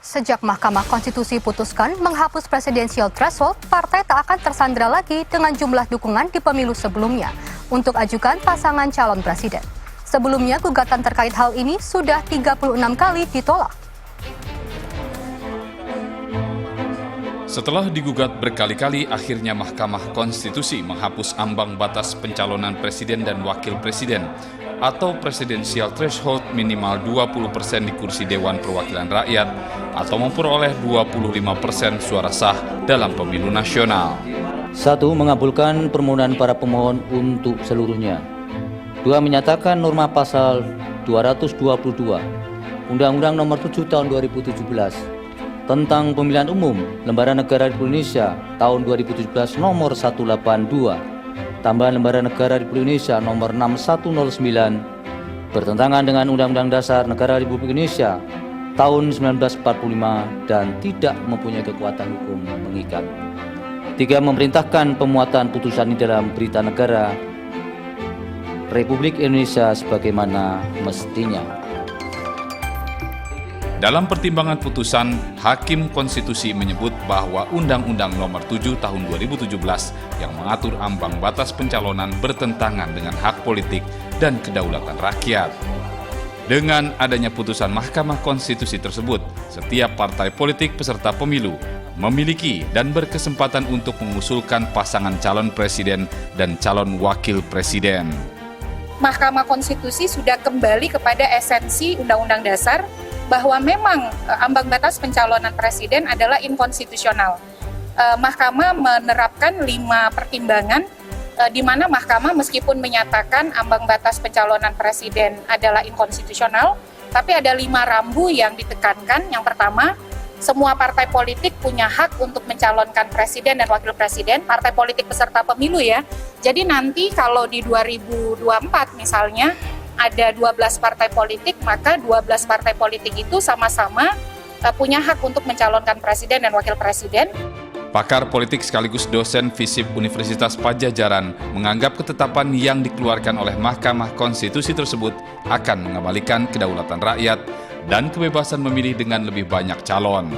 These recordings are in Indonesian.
Sejak Mahkamah Konstitusi putuskan menghapus presidensial threshold, partai tak akan tersandera lagi dengan jumlah dukungan di pemilu sebelumnya untuk ajukan pasangan calon presiden. Sebelumnya, gugatan terkait hal ini sudah 36 kali ditolak. Setelah digugat berkali-kali, akhirnya Mahkamah Konstitusi menghapus ambang batas pencalonan presiden dan wakil presiden atau presidensial threshold minimal 20% di kursi Dewan Perwakilan Rakyat atau memperoleh 25% suara sah dalam pemilu nasional. 1. Mengabulkan permohonan para pemohon untuk seluruhnya. 2. Menyatakan norma pasal 222 Undang-Undang Nomor 7 Tahun 2017 tentang Pemilihan Umum Lembaran Negara Republik Indonesia tahun 2017 nomor 182 tambahan Lembaran Negara Republik Indonesia nomor 6109 bertentangan dengan Undang-Undang Dasar Negara Republik Indonesia tahun 1945 dan tidak mempunyai kekuatan hukum mengikat. 3. Memerintahkan pemuatan putusan ini dalam Berita Negara Republik Indonesia sebagaimana mestinya. Dalam pertimbangan putusan, Hakim Konstitusi menyebut bahwa Undang-Undang Nomor 7 Tahun 2017 yang mengatur ambang batas pencalonan bertentangan dengan hak politik dan kedaulatan rakyat. Dengan adanya putusan Mahkamah Konstitusi tersebut, setiap partai politik peserta pemilu memiliki dan berkesempatan untuk mengusulkan pasangan calon presiden dan calon wakil presiden. Mahkamah Konstitusi sudah kembali kepada esensi Undang-Undang Dasar bahwa memang ambang batas pencalonan presiden adalah inkonstitusional. Mahkamah menerapkan 5 pertimbangan di mana Mahkamah meskipun menyatakan ambang batas pencalonan presiden adalah inkonstitusional, tapi ada 5 rambu yang ditekankan. Yang pertama, semua partai politik punya hak untuk mencalonkan presiden dan wakil presiden, partai politik peserta pemilu ya. Jadi nanti kalau di 2024 misalnya, ada 12 partai politik, maka 12 partai politik itu sama-sama punya hak untuk mencalonkan presiden dan wakil presiden. Pakar politik sekaligus dosen FISIP Universitas Padjadjaran menganggap ketetapan yang dikeluarkan oleh Mahkamah Konstitusi tersebut akan mengembalikan kedaulatan rakyat dan kebebasan memilih dengan lebih banyak calon.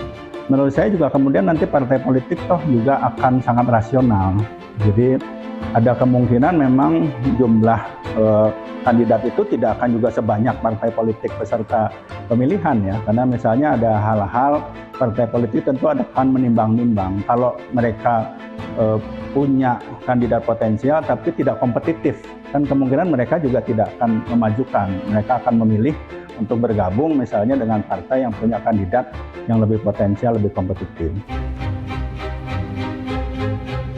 Menurut saya juga kemudian nanti partai politik toh juga akan sangat rasional. Jadi ada kemungkinan memang jumlah kandidat itu tidak akan juga sebanyak partai politik peserta pemilihan ya, karena misalnya ada hal-hal partai politik tentu akan menimbang-nimbang kalau mereka punya kandidat potensial tapi tidak kompetitif, kan kemungkinan mereka juga tidak akan memajukan, mereka akan memilih untuk bergabung misalnya dengan partai yang punya kandidat yang lebih potensial, lebih kompetitif.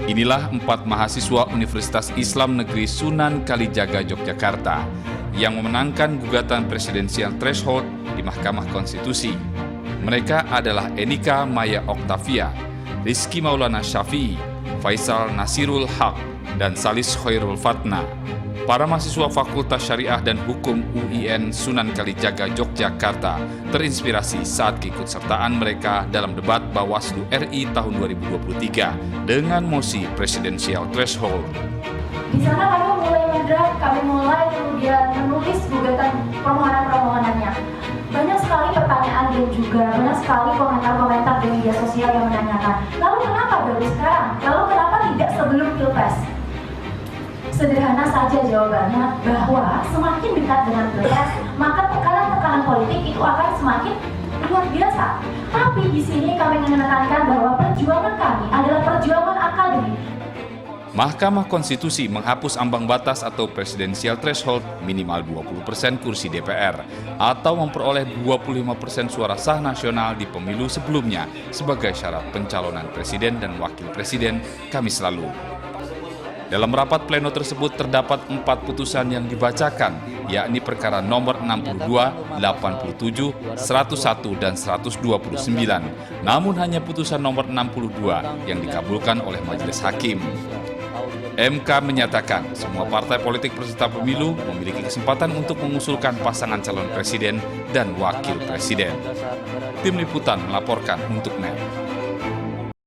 Inilah 4 mahasiswa Universitas Islam Negeri Sunan Kalijaga, Yogyakarta yang memenangkan gugatan presidensial threshold di Mahkamah Konstitusi. Mereka adalah Enika Maya Oktavia, Rizky Maulana Syafi'i, Faisal Nasirul Haq, dan Salis Khairul Fatna. Para mahasiswa Fakultas Syariah dan Hukum UIN Sunan Kalijaga, Yogyakarta terinspirasi saat keikutsertaan mereka dalam debat Bawaslu RI tahun 2023 dengan mosi presidensial threshold. Di sana kami mulai mendraft, kami mulai kemudian menulis gugatan permohonan-permohonannya. Banyak sekali pertanyaan dan juga banyak sekali komentar-komentar di media sosial yang menanyakan, lalu kenapa baru sekarang? Lalu kenapa tidak sebelum Pilpres? Sederhana saja jawabannya, bahwa semakin dekat dengan Pilpres, maka tekanan-tekanan politik itu akan semakin luar biasa. Tapi di sini kami menekankan bahwa perjuangan kami adalah perjuangan akademik. Mahkamah Konstitusi menghapus ambang batas atau presidensial threshold minimal 20% kursi DPR atau memperoleh 25% suara sah nasional di pemilu sebelumnya sebagai syarat pencalonan presiden dan wakil presiden Kamis lalu. Dalam rapat pleno tersebut terdapat 4 putusan yang dibacakan, yakni perkara nomor 62, 87, 101, dan 129. Namun hanya putusan nomor 62 yang dikabulkan oleh Majelis Hakim. MK menyatakan semua partai politik peserta pemilu memiliki kesempatan untuk mengusulkan pasangan calon presiden dan wakil presiden. Tim Liputan melaporkan untuk NET.